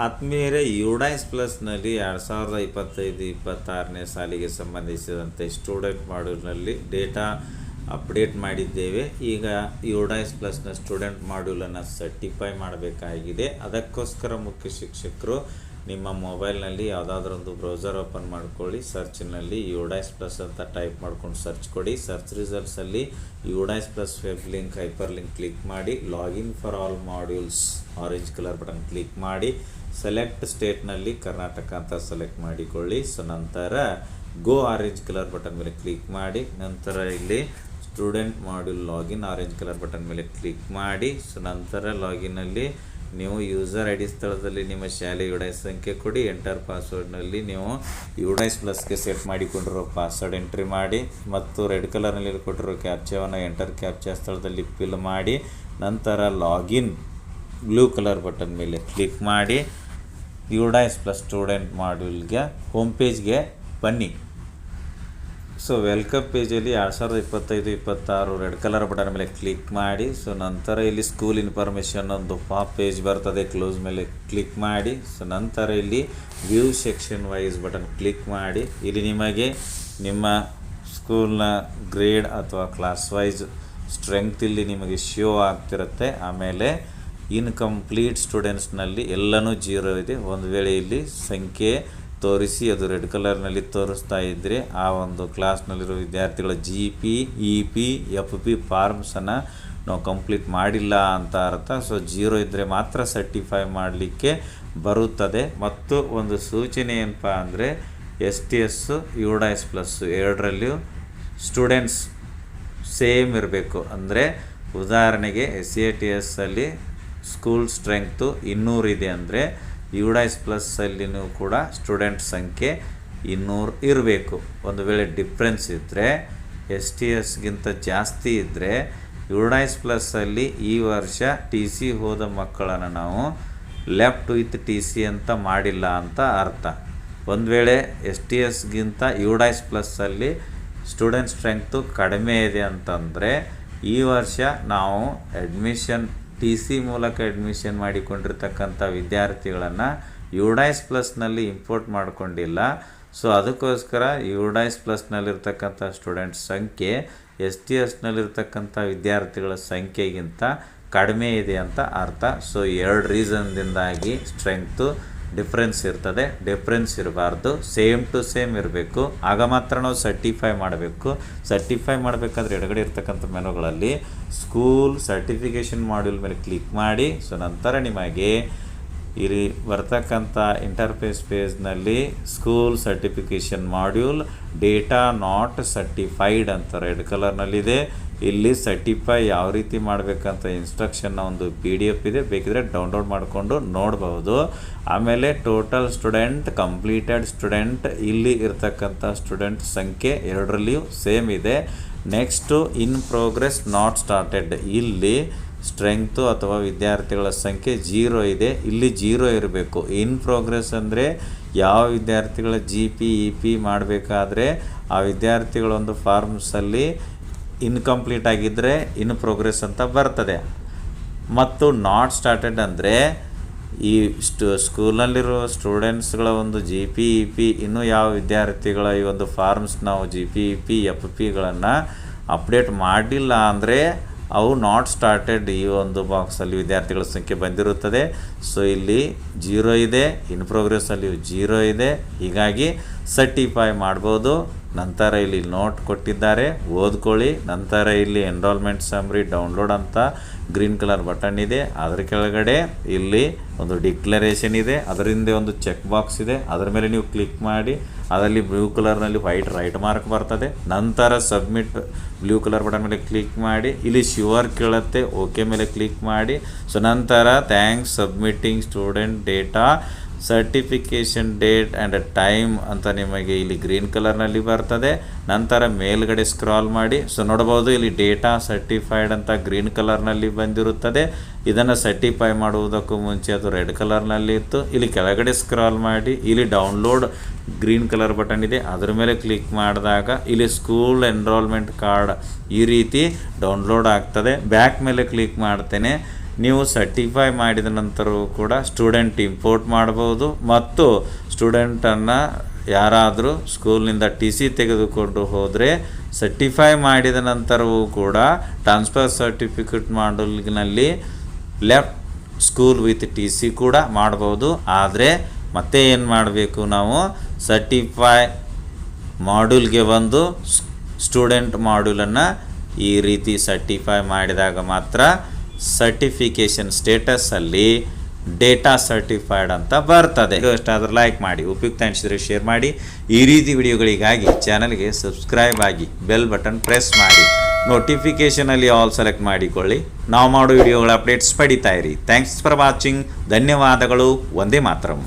ಆತ್ಮೀಯರೇ, ಯುಡೈಸ್ ಪ್ಲಸ್ನಲ್ಲಿ 2025-26ನೇ ಸಾಲಿಗೆ ಸಂಬಂಧಿಸಿದಂತೆ ಸ್ಟೂಡೆಂಟ್ ಮಾಡ್ಯೂಲ್ನಲ್ಲಿ ಡೇಟಾ ಅಪ್ಡೇಟ್ ಮಾಡಿದ್ದೇವೆ. ಈಗ ಯುಡೈಸ್ ಪ್ಲಸ್ನ ಸ್ಟೂಡೆಂಟ್ ಮಾಡ್ಯೂಲನ್ನು ಸರ್ಟಿಫೈ ಮಾಡಬೇಕಾಗಿದೆ. ಅದಕ್ಕೋಸ್ಕರ ಮುಖ್ಯ ಶಿಕ್ಷಕರು ನಿಮ್ಮ ಮೊಬೈಲ್ನಲ್ಲಿ ಯಾವುದಾದ್ರೂ ಒಂದು ಬ್ರೌಸರ್ ಓಪನ್ ಮಾಡ್ಕೊಳ್ಳಿ. ಸರ್ಚ್ನಲ್ಲಿ ಯುಡೈಸ್ ಪ್ಲಸ್ ಅಂತ ಟೈಪ್ ಮಾಡ್ಕೊಂಡು ಸರ್ಚ್ ಕೊಡಿ. ಸರ್ಚ್ ರಿಸಲ್ಟ್ಸಲ್ಲಿ UDISE plus web link hyper link click ಮಾಡಿ. Login for all modules orange colour button click ಮಾಡಿ. ಸೆಲೆಕ್ಟ್ ಸ್ಟೇಟ್ನಲ್ಲಿ ಕರ್ನಾಟಕ ಅಂತ ಸೆಲೆಕ್ಟ್ ಮಾಡಿಕೊಳ್ಳಿ. ಸೊ ನಂತರ ಗೋ ಆರೆಂಜ್ ಕಲರ್ ಬಟನ್ ಮೇಲೆ ಕ್ಲಿಕ್ ಮಾಡಿ. ನಂತರ ಇಲ್ಲಿ student module login orange colour button ಮೇಲೆ ಕ್ಲಿಕ್ ಮಾಡಿ. ಸೊ ನಂತರ ಲಾಗಿನಲ್ಲಿ ನೀವು ಯೂಸರ್ ಐ ಡಿ ಸ್ಥಳದಲ್ಲಿ ನಿಮ್ಮ ಶಾಲೆ ಯುಡೈಸ್ ಸಂಖ್ಯೆ ಕೊಡಿ. ಎಂಟರ್ ಪಾಸ್ವರ್ಡ್ನಲ್ಲಿ ನೀವು ಯುಡೈಸ್ ಪ್ಲಸ್ಗೆ ಸೆಟ್ ಮಾಡಿಕೊಂಡಿರೋ ಪಾಸ್ವರ್ಡ್ ಎಂಟ್ರಿ ಮಾಡಿ ಮತ್ತು ರೆಡ್ ಕಲರ್ನಲ್ಲಿ ಕೊಟ್ಟಿರೋ ಕ್ಯಾಪ್ಚಾವನ್ನು ಎಂಟರ್ ಕ್ಯಾಪ್ಚಾ ಸ್ಥಳದಲ್ಲಿ ಫಿಲ್ ಮಾಡಿ. ನಂತರ ಲಾಗಿನ್ ಬ್ಲೂ ಕಲರ್ ಬಟನ್ ಮೇಲೆ ಕ್ಲಿಕ್ ಮಾಡಿ ಯುಡೈಸ್ ಪ್ಲಸ್ ಸ್ಟೂಡೆಂಟ್ ಮಾಡ್ಯೂಲ್ಗೆ ಹೋಮ್ ಪೇಜ್ಗೆ ಬನ್ನಿ. ಸೊ ವೆಲ್ಕಮ್ ಪೇಜಲ್ಲಿ 2025-26 ರೆಡ್ ಕಲರ್ ಬಟನ್ ಮೇಲೆ ಕ್ಲಿಕ್ ಮಾಡಿ. ಸೊ ನಂತರ ಇಲ್ಲಿ ಸ್ಕೂಲ್ ಇನ್ಫಾರ್ಮೇಷನ್ ಒಂದು ಪಾಪ್ ಪೇಜ್ ಬರ್ತದೆ, ಕ್ಲೋಸ್ ಮೇಲೆ ಕ್ಲಿಕ್ ಮಾಡಿ. ಸೊ ನಂತರ ಇಲ್ಲಿ view section wise button click ಮಾಡಿ. ಇಲ್ಲಿ ನಿಮಗೆ ನಿಮ್ಮ ಸ್ಕೂಲ್ನ ಗ್ರೇಡ್ ಅಥವಾ ಕ್ಲಾಸ್ ವೈಸ್ ಸ್ಟ್ರೆಂತ್ ಇಲ್ಲಿ ನಿಮಗೆ ಶೋ ಆಗ್ತಿರುತ್ತೆ. ಆಮೇಲೆ ಇನ್ಕಂಪ್ಲೀಟ್ ಸ್ಟೂಡೆಂಟ್ಸ್ನಲ್ಲಿ ಎಲ್ಲನೂ 0 ಇದೆ. ಒಂದು ವೇಳೆ ಇಲ್ಲಿ ಸಂಖ್ಯೆ ತೋರಿಸಿ ಅದು ರೆಡ್ ಕಲರ್ನಲ್ಲಿ ತೋರಿಸ್ತಾ ಇದ್ದರೆ ಆ ಒಂದು ಕ್ಲಾಸ್ನಲ್ಲಿರೋ ವಿದ್ಯಾರ್ಥಿಗಳ GP EP FP ಫಾರ್ಮ್ಸನ್ನು ನಾವು ಕಂಪ್ಲೀಟ್ ಮಾಡಿಲ್ಲ ಅಂತ ಅರ್ಥ. ಸೊ 0 ಇದ್ದರೆ ಮಾತ್ರ ಸರ್ಟಿಫೈ ಮಾಡಲಿಕ್ಕೆ ಬರುತ್ತದೆ. ಮತ್ತು ಒಂದು ಸೂಚನೆ ಏನಪ್ಪ ಅಂದರೆ STS ಯುಡೈಸ್ ಪ್ಲಸ್ ಎರಡರಲ್ಲಿಯೂ ಸ್ಟೂಡೆಂಟ್ಸ್ ಸೇಮ್ ಇರಬೇಕು. ಅಂದರೆ ಉದಾಹರಣೆಗೆ SATS ಅಲ್ಲಿ ಸ್ಕೂಲ್ ಸ್ಟ್ರೆಂಗ್ತು 200 ಇದೆ ಅಂದರೆ ಯುಡೈಸ್ ಪ್ಲಸ್ಸಲ್ಲಿನೂ ಕೂಡ ಸ್ಟೂಡೆಂಟ್ ಸಂಖ್ಯೆ 200 ಇರಬೇಕು. ಒಂದು ವೇಳೆ ಡಿಫ್ರೆನ್ಸ್ ಇದ್ದರೆ STSಗಿಂತ ಜಾಸ್ತಿ ಇದ್ದರೆ ಯುಡೈಸ್ ಪ್ಲಸ್ಸಲ್ಲಿ ಈ ವರ್ಷ TC ಹೋದ ಮಕ್ಕಳನ್ನು ನಾವು ಲೆಫ್ಟ್ ವಿತ್ TC ಅಂತ ಮಾಡಿಲ್ಲ ಅಂತ ಅರ್ಥ. ಒಂದು ವೇಳೆ STSಗಿಂತ ಯುಡೈಸ್ ಪ್ಲಸ್ಸಲ್ಲಿ ಸ್ಟೂಡೆಂಟ್ ಸ್ಟ್ರೆಂಗ್ತು ಕಡಿಮೆ ಇದೆ ಅಂತಂದರೆ ಈ ವರ್ಷ ನಾವು ಅಡ್ಮಿಷನ್ TC ಮೂಲಕ ಅಡ್ಮಿಷನ್ ಮಾಡಿಕೊಂಡಿರ್ತಕ್ಕಂಥ ವಿದ್ಯಾರ್ಥಿಗಳನ್ನು ಯುಡೈಸ್ ಪ್ಲಸ್ನಲ್ಲಿ ಇಂಪೋರ್ಟ್ ಮಾಡಿಕೊಂಡಿಲ್ಲ. ಸೊ ಅದಕ್ಕೋಸ್ಕರ ಯುಡೈಸ್ ಪ್ಲಸ್ನಲ್ಲಿರ್ತಕ್ಕಂಥ ಸ್ಟೂಡೆಂಟ್ ಸಂಖ್ಯೆ STSನಲ್ಲಿರ್ತಕ್ಕಂಥ ವಿದ್ಯಾರ್ಥಿಗಳ ಸಂಖ್ಯೆಗಿಂತ ಕಡಿಮೆ ಇದೆ ಅಂತ ಅರ್ಥ. ಸೊ 2 ರೀಸನ್ದಿಂದಾಗಿ ಸ್ಟ್ರೆಂಗ್ತು ಡಿಫ್ರೆನ್ಸ್ ಇರ್ತದೆ. ಡಿಫ್ರೆನ್ಸ್ ಇರಬಾರ್ದು, ಸೇಮ್ ಟು ಸೇಮ್ ಇರಬೇಕು. ಆಗ ಮಾತ್ರ ನಾವು ಸರ್ಟಿಫೈ ಮಾಡಬೇಕು. ಸರ್ಟಿಫೈ ಮಾಡಬೇಕಾದ್ರೆ ಎಡಗಡೆ ಇರ್ತಕ್ಕಂಥ ಮೆನುಗಳಲ್ಲಿ ಸ್ಕೂಲ್ ಸರ್ಟಿಫಿಕೇಷನ್ ಮಾಡ್ಯೂಲ್ ಮೇಲೆ ಕ್ಲಿಕ್ ಮಾಡಿ. ಸೊ ನಂತರ ನಿಮಗೆ ಇಲ್ಲಿ ಬರ್ತಕ್ಕಂಥ ಇಂಟರ್ಫೇಸ್ ಪೇಜ್ನಲ್ಲಿ school certification module data not certified ಅಂತ ರೆಡ್ ಕಲರ್ನಲ್ಲಿದೆ. ಇಲ್ಲಿ ಸರ್ಟಿಫೈ ಯಾವ ರೀತಿ ಮಾಡಬೇಕಂತ ಇನ್ಸ್ಟ್ರಕ್ಷನ್ನ ಒಂದು PDF ಇದೆ, ಬೇಕಿದ್ರೆ ಡೌನ್ಲೋಡ್ ಮಾಡಿಕೊಂಡು ನೋಡ್ಬೋದು. ಆಮೇಲೆ ಟೋಟಲ್ ಸ್ಟೂಡೆಂಟ್, ಕಂಪ್ಲೀಟೆಡ್ ಸ್ಟೂಡೆಂಟ್, ಇಲ್ಲಿ ಇರ್ತಕ್ಕಂಥ ಸ್ಟೂಡೆಂಟ್ ಸಂಖ್ಯೆ ಎರಡರಲ್ಲಿಯೂ ಸೇಮ್ ಇದೆ. Next in progress not started, ಇಲ್ಲಿ ಸ್ಟ್ರೆಂಗ್ತು ಅಥವಾ ವಿದ್ಯಾರ್ಥಿಗಳ ಸಂಖ್ಯೆ 0 ಇದೆ, ಇಲ್ಲಿ 0 ಇರಬೇಕು. ಇನ್ ಪ್ರೋಗ್ರೆಸ್ ಅಂದರೆ ಯಾವ ವಿದ್ಯಾರ್ಥಿಗಳ GP EP ಮಾಡಬೇಕಾದ್ರೆ ಆ ವಿದ್ಯಾರ್ಥಿಗಳ ಒಂದು ಫಾರ್ಮ್ಸಲ್ಲಿ ಇನ್ಕಂಪ್ಲೀಟ್ ಆಗಿದ್ದರೆ ಇನ್ ಪ್ರೋಗ್ರೆಸ್ ಅಂತ ಬರ್ತದೆ. ಮತ್ತು ನಾಟ್ ಸ್ಟಾರ್ಟೆಡ್ ಅಂದರೆ ಈ ಸ್ಕೂಲ್ನಲ್ಲಿರೋ ಸ್ಟೂಡೆಂಟ್ಸ್ಗಳ ಒಂದು GP EP ಇನ್ನೂ ಯಾವ ವಿದ್ಯಾರ್ಥಿಗಳ ಈ ಒಂದು ಫಾರ್ಮ್ಸ್ ನಾವು GP EP FPಗಳನ್ನು ಅಪ್ಡೇಟ್ ಮಾಡಿಲ್ಲ ಅಂದರೆ ಅವು ನಾಟ್ ಸ್ಟಾರ್ಟೆಡ್ ಈ ಒಂದು ಬಾಕ್ಸಲ್ಲಿ ವಿದ್ಯಾರ್ಥಿಗಳ ಸಂಖ್ಯೆ ಬಂದಿರುತ್ತದೆ. ಸೊ ಇಲ್ಲಿ 0 ಇದೆ, ಇನ್ ಪ್ರೋಗ್ರೆಸ್ಸಲ್ಲಿಯೂ 0 ಇದೆ, ಹೀಗಾಗಿ ಸರ್ಟಿಫೈ ಮಾಡ್ಬೋದು. ನಂತರ ಇಲ್ಲಿ ನೋಟ್ ಕೊಟ್ಟಿದ್ದಾರೆ, ಓದ್ಕೊಳ್ಳಿ. ನಂತರ ಇಲ್ಲಿ ಎನ್ರೋಲ್ಮೆಂಟ್ ಸಮ್ರಿ ಡೌನ್ಲೋಡ್ ಅಂತ ಗ್ರೀನ್ ಕಲರ್ ಬಟನ್ ಇದೆ. ಅದರ ಕೆಳಗಡೆ ಇಲ್ಲಿ ಒಂದು ಡಿಕ್ಲರೇಷನ್ ಇದೆ, ಅದರಿಂದ ಒಂದು ಚೆಕ್ ಬಾಕ್ಸ್ ಇದೆ, ಅದರ ಮೇಲೆ ನೀವು ಕ್ಲಿಕ್ ಮಾಡಿ. ಅದರಲ್ಲಿ ಬ್ಲೂ ಕಲರ್ನಲ್ಲಿ ವೈಟ್ ರೈಟ್ ಮಾರ್ಕ್ ಬರ್ತದೆ. ನಂತರ ಸಬ್ಮಿಟ್ ಬ್ಲೂ ಕಲರ್ ಬಟನ್ ಮೇಲೆ ಕ್ಲಿಕ್ ಮಾಡಿ. ಇಲ್ಲಿ ಶ್ಯೂರ್ ಕೇಳುತ್ತೆ, ಓಕೆ ಮೇಲೆ ಕ್ಲಿಕ್ ಮಾಡಿ. ಸೊ ನಂತರ thanks submitting student data certification date and time ಅಂತ ನಿಮಗೆ ಇಲ್ಲಿ ಗ್ರೀನ್ ಕಲರ್ನಲ್ಲಿ ಬರ್ತದೆ. ನಂತರ ಮೇಲ್ಗಡೆ ಸ್ಕ್ರಾಲ್ ಮಾಡಿ. ಸೊ ನೋಡ್ಬೋದು ಇಲ್ಲಿ ಡೇಟಾ ಸರ್ಟಿಫೈಡ್ ಅಂತ ಗ್ರೀನ್ ಕಲರ್ನಲ್ಲಿ ಬಂದಿರುತ್ತದೆ. ಇದನ್ನು ಸರ್ಟಿಫೈ ಮಾಡುವುದಕ್ಕೂ ಮುಂಚೆ ಅದು ರೆಡ್ ಕಲರ್ನಲ್ಲಿ ಇತ್ತು. ಇಲ್ಲಿ ಕೆಳಗಡೆ ಸ್ಕ್ರಾಲ್ ಮಾಡಿ, ಇಲ್ಲಿ ಡೌನ್ಲೋಡ್ ಗ್ರೀನ್ ಕಲರ್ ಬಟನ್ ಇದೆ, ಅದರ ಮೇಲೆ ಕ್ಲಿಕ್ ಮಾಡಿದಾಗ ಇಲ್ಲಿ ಸ್ಕೂಲ್ ಎನ್ರೋಲ್ಮೆಂಟ್ ಕಾರ್ಡ್ ಈ ರೀತಿ ಡೌನ್ಲೋಡ್ ಆಗ್ತದೆ. ಬ್ಯಾಕ್ ಮೇಲೆ ಕ್ಲಿಕ್ ಮಾಡ್ತೇನೆ. ನೀವು ಸರ್ಟಿಫೈ ಮಾಡಿದ ನಂತರವೂ ಕೂಡ ಸ್ಟೂಡೆಂಟ್ ಇಂಪೋರ್ಟ್ ಮಾಡ್ಬೋದು ಮತ್ತು ಸ್ಟೂಡೆಂಟನ್ನು ಯಾರಾದರೂ ಸ್ಕೂಲ್ನಿಂದ ಟಿ ಸಿ ತೆಗೆದುಕೊಂಡು ಹೋದರೆ ಸರ್ಟಿಫೈ ಮಾಡಿದ ನಂತರವೂ ಕೂಡ ಟ್ರಾನ್ಸ್ಫರ್ ಸರ್ಟಿಫಿಕೇಟ್ ಮಾಡಲ್ನಲ್ಲಿ left school with T C ಕೂಡ ಮಾಡ್ಬೋದು. ಆದರೆ ಮತ್ತೆ ಏನು ಮಾಡಬೇಕು, ನಾವು ಸರ್ಟಿಫೈ ಮಾಡ್ಯೂಲ್ಗೆ ಬಂದು ಸ್ಟೂಡೆಂಟ್ ಮಾಡ್ಯೂಲನ್ನು ಈ ರೀತಿ ಸರ್ಟಿಫೈ ಮಾಡಿದಾಗ ಮಾತ್ರ ಸರ್ಟಿಫಿಕೇಷನ್ ಸ್ಟೇಟಸಲ್ಲಿ ಡೇಟಾ ಸರ್ಟಿಫೈಡ್ ಅಂತ ಬರ್ತದೆ. ಇಷ್ಟಾದರೂ ಲೈಕ್ ಮಾಡಿ, ಉಪಯುಕ್ತ ಅನಿಸಿದರೆ ಶೇರ್ ಮಾಡಿ. ಈ ರೀತಿ ವಿಡಿಯೋಗಳಿಗಾಗಿ ಚಾನಲ್ಗೆ ಸಬ್ಸ್ಕ್ರೈಬ್ ಆಗಿ ಬೆಲ್ ಬಟನ್ ಪ್ರೆಸ್ ಮಾಡಿ, ನೋಟಿಫಿಕೇಷನಲ್ಲಿ ಆಲ್ ಸೆಲೆಕ್ಟ್ ಮಾಡಿಕೊಳ್ಳಿ. ನಾವು ಮಾಡೋ ವಿಡಿಯೋಗಳ ಅಪ್ಡೇಟ್ಸ್ ಪಡಿತಾ ಇರಿ. Thanks for watching. ಧನ್ಯವಾದಗಳು. ವಂದೇ ಮಾತರಂ.